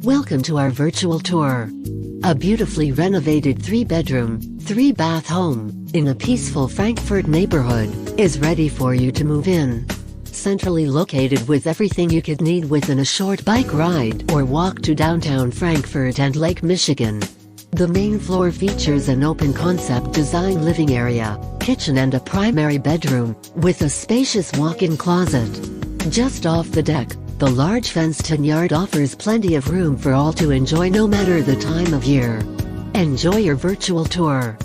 Welcome to our virtual tour. A beautifully renovated 3-bedroom, 3-bath home, in a peaceful Frankfort neighborhood, is ready for you to move in. Centrally located with everything you could need within a short bike ride or walk to downtown Frankfort and Lake Michigan. The main floor features an open-concept design living area, kitchen and a primary bedroom, with a spacious walk-in closet. Just off the deck, the large fenced-in yard offers plenty of room for all to enjoy no matter the time of year. Enjoy your virtual tour.